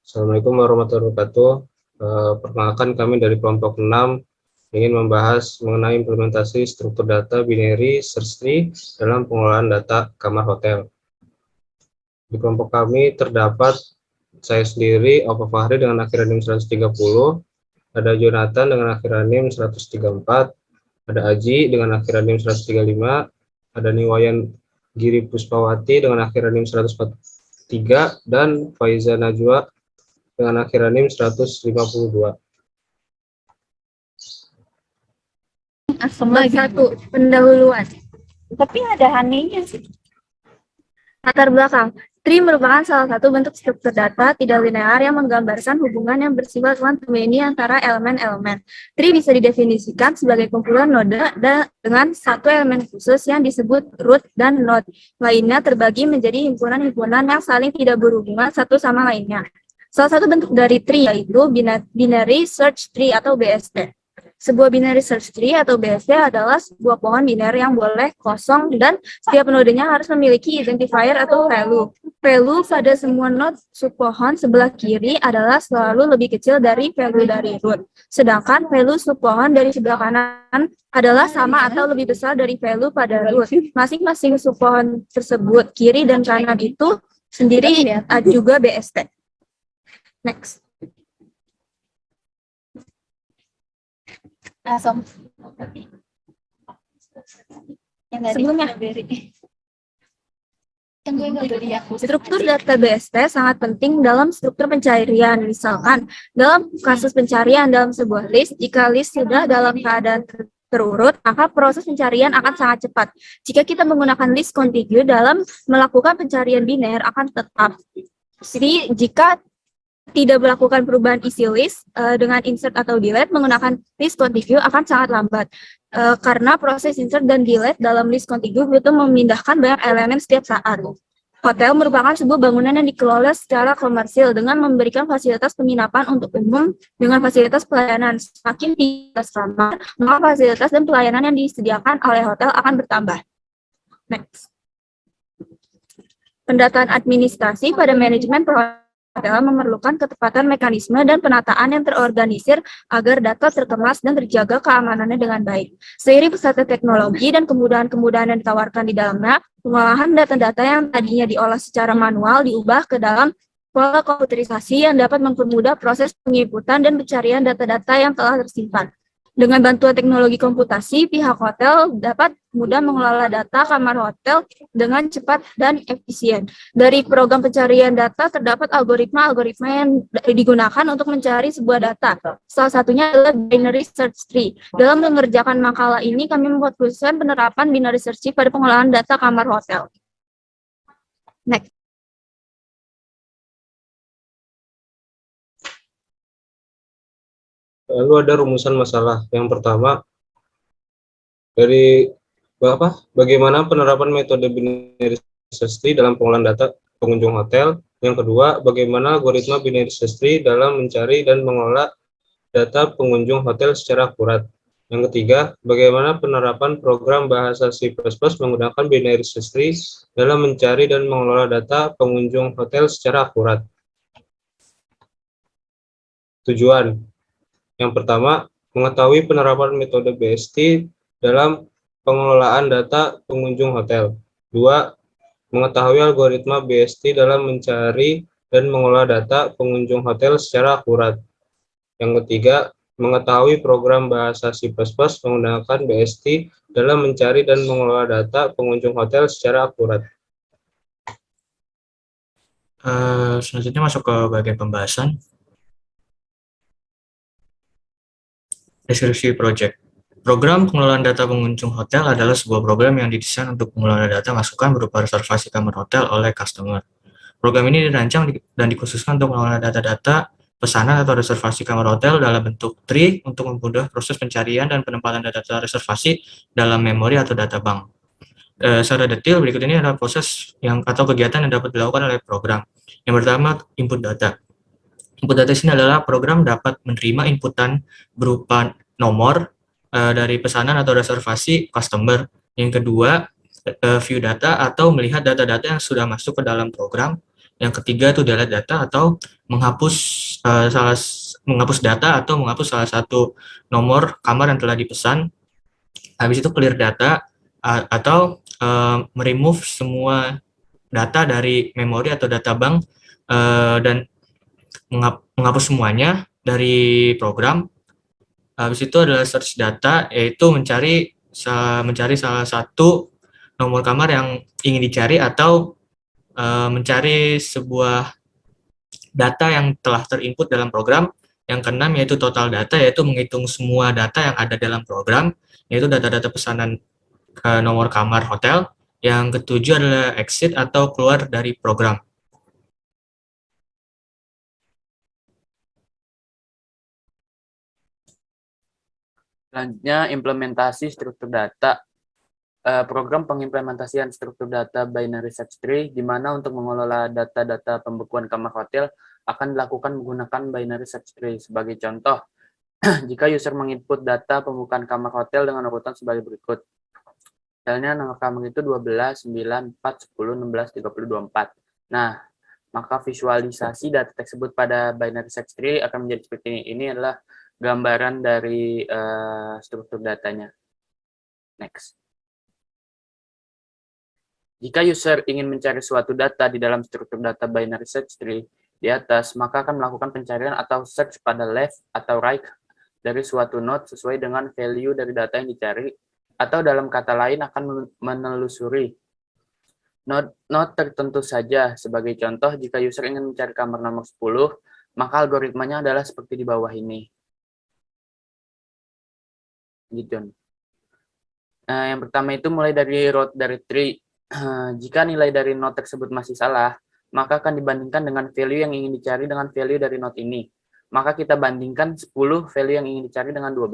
Assalamualaikum warahmatullahi wabarakatuh. Perkenalkan, kami dari kelompok 6 ingin membahas mengenai implementasi struktur data binary search tree dalam pengelolaan data kamar hotel. Di kelompok kami terdapat saya sendiri, Alfa Fahri dengan akhiran NIM 130, ada Jonathan dengan akhiran NIM 134, ada Aji dengan akhiran NIM 135, ada Niwayan Giri Puspawati dengan akhiran NIM 143, dan Faiza Najwa dengan akhiran NIM 152. Satu pendahuluan, tapi ada anehnya sih. Latar belakang, tree merupakan salah satu bentuk struktur data tidak linear yang menggambarkan hubungan yang bersifat one-to-many antara elemen-elemen. Tree bisa didefinisikan sebagai kumpulan node dengan satu elemen khusus yang disebut root dan node. Lainnya terbagi menjadi himpunan-himpunan yang saling tidak berhubungan satu sama lainnya. Salah satu bentuk dari tree yaitu binary search tree atau BST. Sebuah binary search tree atau BST adalah sebuah pohon biner yang boleh kosong dan setiap nodenya harus memiliki identifier atau value. Value pada semua node subpohon sebelah kiri adalah selalu lebih kecil dari value dari root. Sedangkan value subpohon dari sebelah kanan adalah sama atau lebih besar dari value pada root. Masing-masing subpohon tersebut, kiri dan kanan itu sendiri juga BST. Next. Sebelumnya, struktur data BST sangat penting dalam struktur pencarian. Misalkan, dalam kasus pencarian dalam sebuah list, jika list sudah dalam keadaan terurut, maka proses pencarian akan sangat cepat. Jika kita menggunakan list contiguous dalam melakukan pencarian biner akan tetap. Jadi, jika tidak melakukan perubahan isi list dengan insert atau delete menggunakan list contiguous akan sangat lambat karena proses insert dan delete dalam list contiguous itu memindahkan banyak elemen setiap saat. Hotel merupakan sebuah bangunan yang dikelola secara komersil dengan memberikan fasilitas penginapan untuk umum dengan fasilitas pelayanan. Semakin tinggi kamar, maka fasilitas dan pelayanan yang disediakan oleh hotel akan bertambah. Next. Pendataan administrasi pada manajemen adalah memerlukan ketepatan mekanisme dan penataan yang terorganisir agar data terkemas dan terjaga keamanannya dengan baik. Seiring pesatnya teknologi dan kemudahan-kemudahan yang ditawarkan di dalamnya, pengolahan data-data yang tadinya diolah secara manual diubah ke dalam pola komputerisasi yang dapat mempermudah proses penginputan dan pencarian data-data yang telah tersimpan. Dengan bantuan teknologi komputasi, pihak hotel dapat mudah mengelola data kamar hotel dengan cepat dan efisien. Dari program pencarian data terdapat algoritma-algoritma yang digunakan untuk mencari sebuah data. Salah satunya adalah binary search tree. Dalam mengerjakan makalah ini, kami membuat penerapan binary search tree pada pengolahan data kamar hotel. Next. Lalu ada rumusan masalah. Yang pertama, bagaimana penerapan metode binary search tree dalam pengolahan data pengunjung hotel. Yang kedua, bagaimana algoritma binary search tree dalam mencari dan mengelola data pengunjung hotel secara akurat. Yang ketiga, bagaimana penerapan program bahasa C++ menggunakan binary search tree dalam mencari dan mengelola data pengunjung hotel secara akurat. Tujuan. Yang pertama, mengetahui penerapan metode BST dalam pengelolaan data pengunjung hotel. 2. Mengetahui algoritma BST dalam mencari dan mengelola data pengunjung hotel secara akurat. Yang ketiga, mengetahui program bahasa C++ menggunakan BST dalam mencari dan mengelola data pengunjung hotel secara akurat. Selanjutnya masuk ke bagian pembahasan. Deskripsi project. Program pengelolaan data pengunjung hotel adalah sebuah program yang didesain untuk pengelolaan data masukan berupa reservasi kamar hotel oleh customer. Program ini dirancang dan dikhususkan untuk mengelola data-data pesanan atau reservasi kamar hotel dalam bentuk tree untuk mempermudah proses pencarian dan penempatan data reservasi dalam memori atau data bank. Secara detail, berikut ini adalah proses atau kegiatan yang dapat dilakukan oleh program. Yang pertama, input data. Input data sini adalah program dapat menerima inputan berupa nomor dari pesanan atau reservasi customer. Yang kedua, view data atau melihat data-data yang sudah masuk ke dalam program. Yang ketiga itu delete data atau menghapus menghapus data atau menghapus salah satu nomor kamar yang telah dipesan. Habis itu clear data atau meremove semua data dari memori atau data bank dan menghapus semuanya dari program. Habis itu adalah search data, yaitu mencari salah satu nomor kamar yang ingin dicari atau mencari sebuah data yang telah terinput dalam program. Yang keenam yaitu total data, yaitu menghitung semua data yang ada dalam program, yaitu data-data pesanan ke nomor kamar hotel. Yang ketujuh adalah exit atau keluar dari program. Selanjutnya, implementasi struktur data. Program pengimplementasian struktur data binary search tree, di mana untuk mengelola data-data pembekuan kamar hotel akan dilakukan menggunakan binary search tree. Sebagai contoh, jika user menginput data pembukaan kamar hotel dengan urutan sebagai berikut. Misalnya nomor kamar itu 12, 9, 4, 10, 16, 30, 24. Nah, maka visualisasi data tersebut pada binary search tree akan menjadi seperti ini. Ini adalah gambaran dari struktur datanya. Next. Jika user ingin mencari suatu data di dalam struktur data binary search tree di atas, maka akan melakukan pencarian atau search pada left atau right dari suatu node sesuai dengan value dari data yang dicari, atau dalam kata lain akan menelusuri node tertentu saja. Sebagai contoh, jika user ingin mencari kamar nomor 10, maka algoritmanya adalah seperti di bawah ini. Gitu. Yang pertama itu mulai dari root dari tree. Jika nilai dari node tersebut masih salah, maka akan dibandingkan dengan value yang ingin dicari dengan value dari node ini. Maka kita bandingkan 10 value yang ingin dicari dengan 12.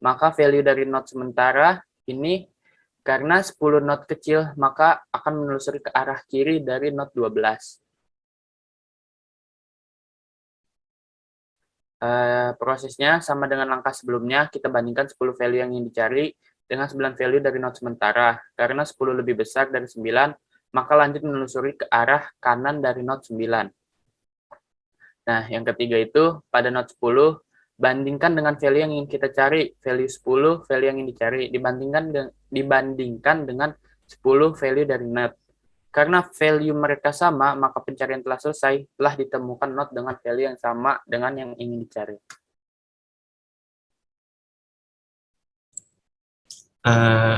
Maka value dari node sementara ini, karena 10 node kecil, maka akan menelusuri ke arah kiri dari node 12. Prosesnya sama dengan langkah sebelumnya, kita bandingkan 10 value yang ingin dicari dengan 9 value dari node sementara. Karena 10 lebih besar dari 9, maka lanjut menelusuri ke arah kanan dari node 9. Nah, yang ketiga itu, pada node 10, bandingkan dengan value yang ingin kita cari. Value 10, value yang ingin dicari, dibandingkan dengan 10 value dari node. Karena value mereka sama, maka pencarian telah selesai, telah ditemukan node dengan value yang sama dengan yang ingin dicari.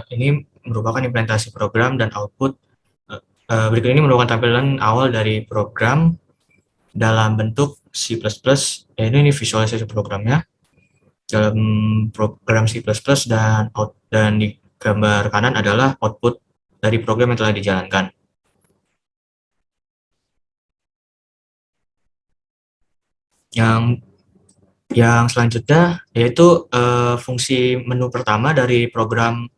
Ini merupakan implementasi program dan output. Berikut ini merupakan tampilan awal dari program dalam bentuk C++, yaitu ini visualisasi programnya dalam program C++, dan di gambar kanan adalah output dari program yang telah dijalankan. Yang selanjutnya yaitu fungsi menu pertama dari program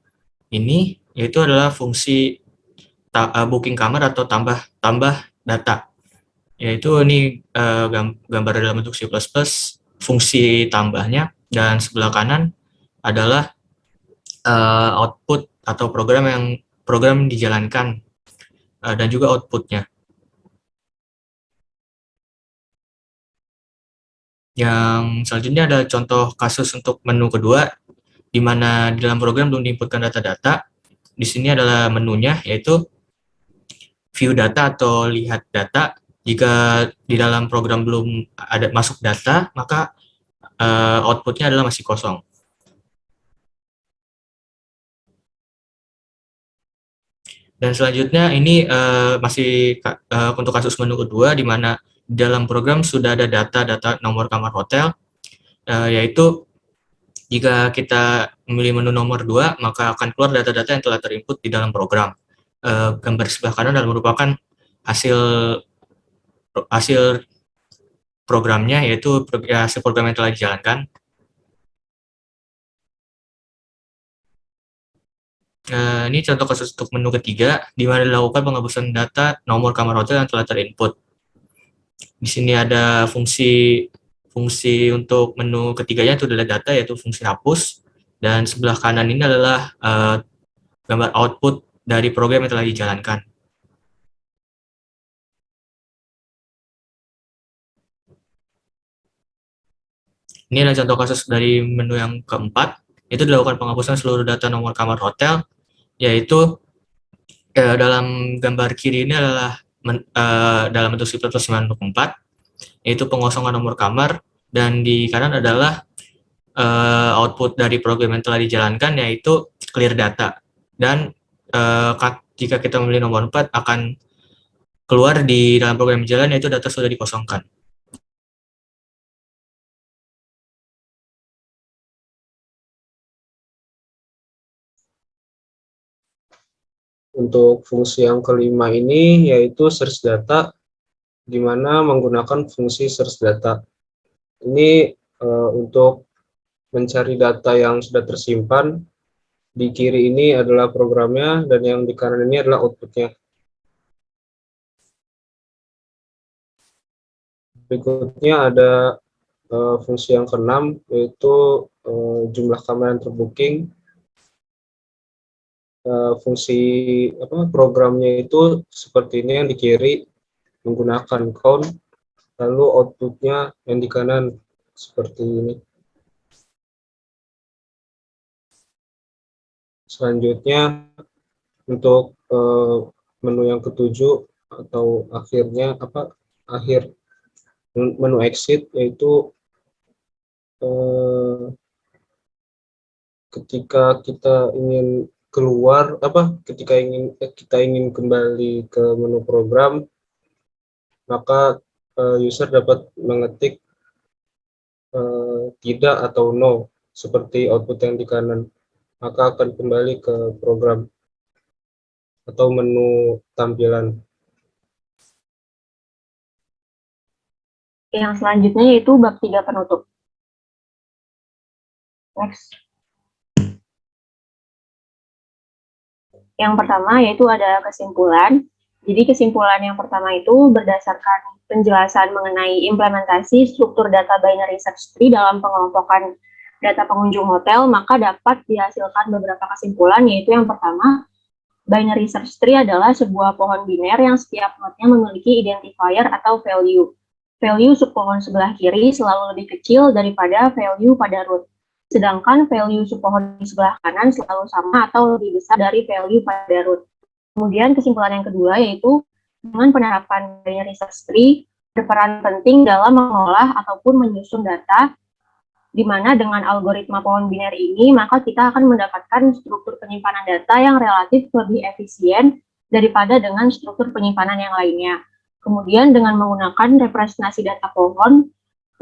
ini, yaitu adalah fungsi booking kamar atau tambah data. Yaitu ini gambar dalam bentuk C++, fungsi tambahnya, dan sebelah kanan adalah output atau program dijalankan dan juga outputnya. Yang selanjutnya ada contoh kasus untuk menu kedua, di mana di dalam program belum diinputkan data-data. Di sini adalah menunya, yaitu view data atau lihat data. Jika di dalam program belum ada masuk data, maka outputnya adalah masih kosong. Dan selanjutnya ini masih untuk kasus menu kedua, di mana dalam program sudah ada data nomor kamar hotel, yaitu jika kita memilih menu nomor 2, maka akan keluar data-data yang telah terinput di dalam program. Gambar sebelah kanan adalah merupakan hasil programnya, yaitu hasil program yang telah dijalankan. Ini contoh kasus untuk menu ketiga, di mana dilakukan penghapusan data nomor kamar hotel yang telah terinput. Di sini ada fungsi untuk menu ketiganya itu adalah data, yaitu fungsi hapus, dan sebelah kanan ini adalah gambar output dari program yang telah dijalankan. Ini adalah contoh kasus dari menu yang keempat, itu dilakukan penghapusan seluruh data nomor kamar hotel, yaitu dalam gambar kiri ini adalah dalam bentuk sifat plus 9/4, yaitu pengosongan nomor kamar, dan di kanan adalah output dari program yang telah dijalankan, yaitu clear data. Dan jika kita memilih nomor 4, akan keluar di dalam program yang jalan, yaitu data sudah dikosongkan. Untuk fungsi yang kelima ini yaitu search data, di mana menggunakan fungsi search data. Ini untuk mencari data yang sudah tersimpan. Di kiri ini adalah programnya, dan yang di kanan ini adalah outputnya. Berikutnya ada fungsi yang keenam, yaitu jumlah kamar yang terbooking. Fungsi programnya itu seperti ini, yang di kiri menggunakan count, lalu outputnya yang di kanan seperti ini. Selanjutnya untuk menu yang ketujuh atau akhir menu exit, yaitu ketika kita ingin kita ingin kembali ke menu program, maka user dapat mengetik tidak atau no seperti output yang di kanan, maka akan kembali ke program atau menu tampilan. Yang selanjutnya yaitu bab 3 penutup. Next. Yang pertama yaitu ada kesimpulan. Jadi kesimpulan yang pertama itu berdasarkan penjelasan mengenai implementasi struktur data binary search tree dalam pengelompokan data pengunjung hotel, maka dapat dihasilkan beberapa kesimpulan, yaitu yang pertama, binary search tree adalah sebuah pohon biner yang setiap node-nya memiliki identifier atau value. Value subpohon sebelah kiri selalu lebih kecil daripada value pada root. Sedangkan value subpohon di sebelah kanan selalu sama atau lebih besar dari value pada root. Kemudian kesimpulan yang kedua yaitu dengan penerapan binary search tree berperan penting dalam mengolah ataupun menyusun data, di mana dengan algoritma pohon biner ini maka kita akan mendapatkan struktur penyimpanan data yang relatif lebih efisien daripada dengan struktur penyimpanan yang lainnya. Kemudian dengan menggunakan representasi data pohon,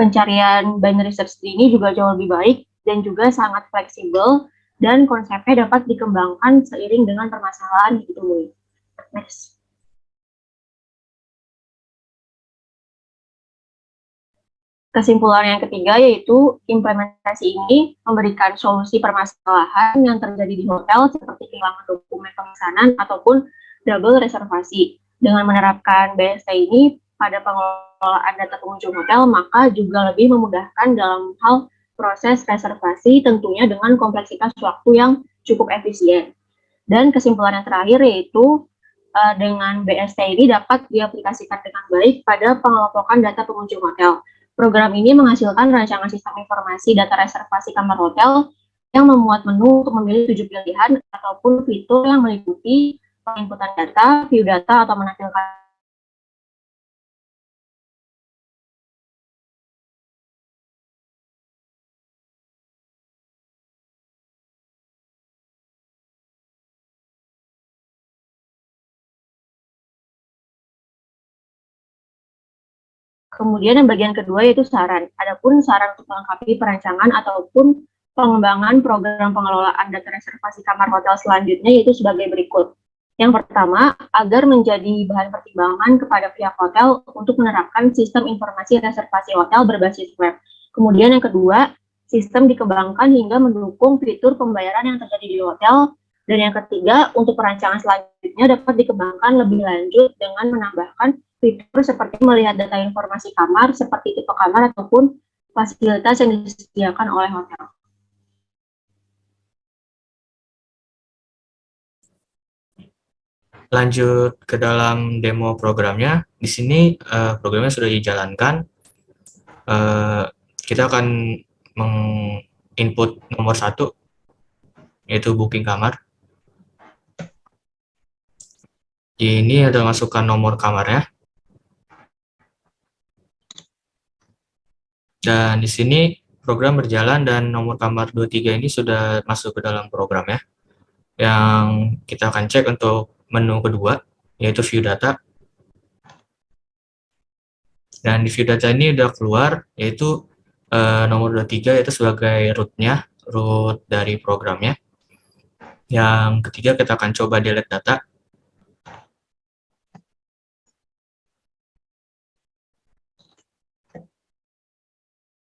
pencarian binary search tree ini juga jauh lebih baik dan juga sangat fleksibel, dan konsepnya dapat dikembangkan seiring dengan permasalahan yang ditemui. Next. Kesimpulan yang ketiga yaitu implementasi ini memberikan solusi permasalahan yang terjadi di hotel seperti kehilangan dokumen pemesanan ataupun double reservasi. Dengan menerapkan BST ini pada pengelolaan data pengunjung hotel, maka juga lebih memudahkan dalam hal proses reservasi, tentunya dengan kompleksitas waktu yang cukup efisien. Dan kesimpulan yang terakhir yaitu dengan BST ini dapat diaplikasikan dengan baik pada pengelompokan data pengunjung hotel. Program ini menghasilkan rancangan sistem informasi data reservasi kamar hotel yang memuat menu untuk memilih 7 pilihan ataupun fitur yang meliputi penginputan data, view data, atau menampilkan Kemudian yang bagian kedua yaitu saran. Adapun saran untuk melengkapi perancangan ataupun pengembangan program pengelolaan data reservasi kamar hotel selanjutnya yaitu sebagai berikut. Yang pertama, agar menjadi bahan pertimbangan kepada pihak hotel untuk menerapkan sistem informasi reservasi hotel berbasis web. Kemudian yang kedua, sistem dikembangkan hingga mendukung fitur pembayaran yang terjadi di hotel. Dan yang ketiga, untuk perancangan selanjutnya dapat dikembangkan lebih lanjut dengan menambahkan fitur seperti melihat data informasi kamar, seperti tipe kamar ataupun fasilitas yang disediakan oleh hotel. Lanjut ke dalam demo programnya. Di sini programnya sudah dijalankan. Kita akan menginput nomor 1, yaitu booking kamar. Ini adalah masukkan nomor kamarnya. Dan di sini program berjalan dan nomor kamar 23 ini sudah masuk ke dalam program ya. Yang kita akan cek untuk menu kedua, yaitu view data. Dan di view data ini udah keluar, yaitu nomor 23 itu sebagai root-nya, root dari programnya. Yang ketiga kita akan coba delete data.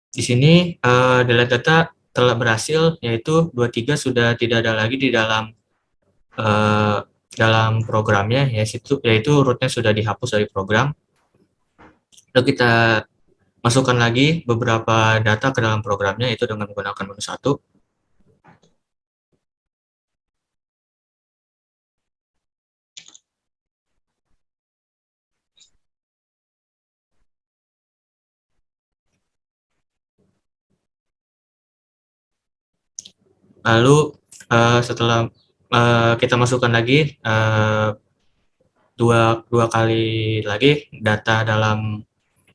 Di sini delete data telah berhasil, yaitu 23 sudah tidak ada lagi di dalam programnya, yaitu rootnya sudah dihapus dari program. Lalu kita masukkan lagi beberapa data ke dalam programnya, yaitu dengan menggunakan menu 1. Lalu setelah kita masukkan lagi dua kali lagi data dalam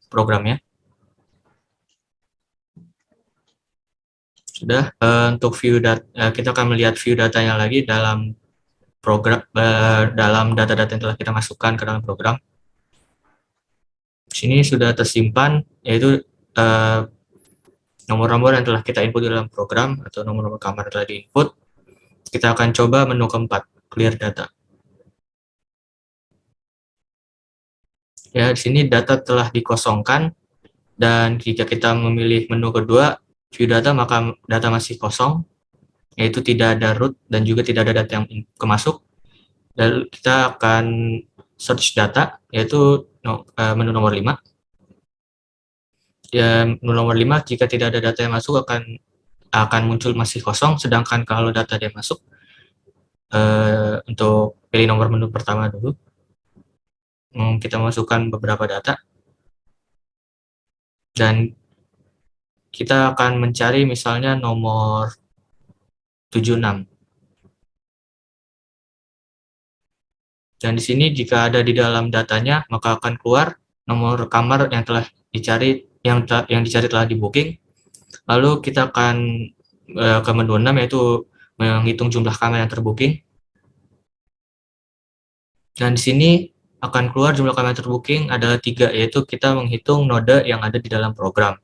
programnya. Sudah, untuk view data, kita akan melihat view datanya lagi dalam program, dalam data-data yang telah kita masukkan ke dalam program. Di sini sudah tersimpan, yaitu nomor-nomor yang telah kita input di dalam program, atau nomor-nomor kamar yang telah diinput. Kita akan coba menu keempat, clear data. Ya, di sini data telah dikosongkan, dan jika kita memilih menu kedua, view data, maka data masih kosong, yaitu tidak ada root dan juga tidak ada data yang kemasuk. Dan kita akan search data, yaitu menu nomor 5. Ya, menu nomor 5, jika tidak ada data yang masuk akan muncul masih kosong, sedangkan kalau data dia masuk, untuk pilih nomor menu pertama dulu. Kita masukkan beberapa data. Dan kita akan mencari misalnya nomor 76. Dan di sini jika ada di dalam datanya, maka akan keluar nomor kamar yang telah dicari, yang dicari telah di booking. Lalu kita akan ke menu 6, yaitu menghitung jumlah kamar yang terbooking. Dan di sini akan keluar jumlah kamar yang terbooking adalah 3, yaitu kita menghitung node yang ada di dalam program.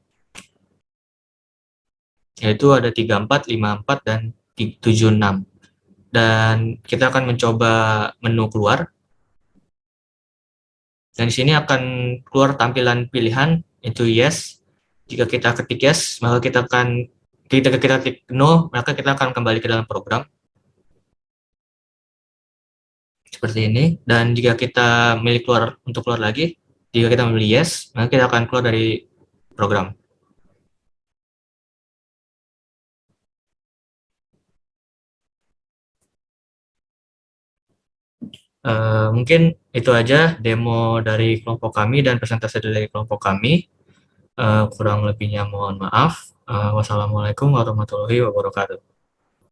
Yaitu ada 34, 54, dan 76. Dan kita akan mencoba menu keluar. Dan di sini akan keluar tampilan pilihan, itu yes. Jika kita ketik yes, maka kita ketik no, maka kita akan kembali ke dalam program. Seperti ini. Dan jika kita milih untuk keluar lagi, jika kita memilih yes, maka kita akan keluar dari program. Mungkin itu aja demo dari kelompok kami dan presentasi dari kelompok kami. Kurang lebihnya mohon maaf. Wassalamualaikum warahmatullahi wabarakatuh.